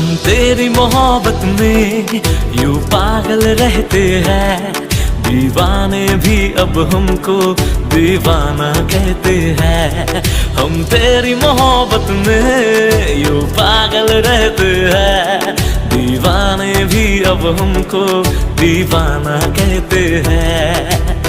हम तेरी मोहब्बत में यूं पागल रहते हैं, दीवाने भी अब हमको दीवाना कहते हैं। हम तेरी मोहब्बत में यूं पागल रहते हैं, दीवाने भी अब हमको दीवाना कहते हैं।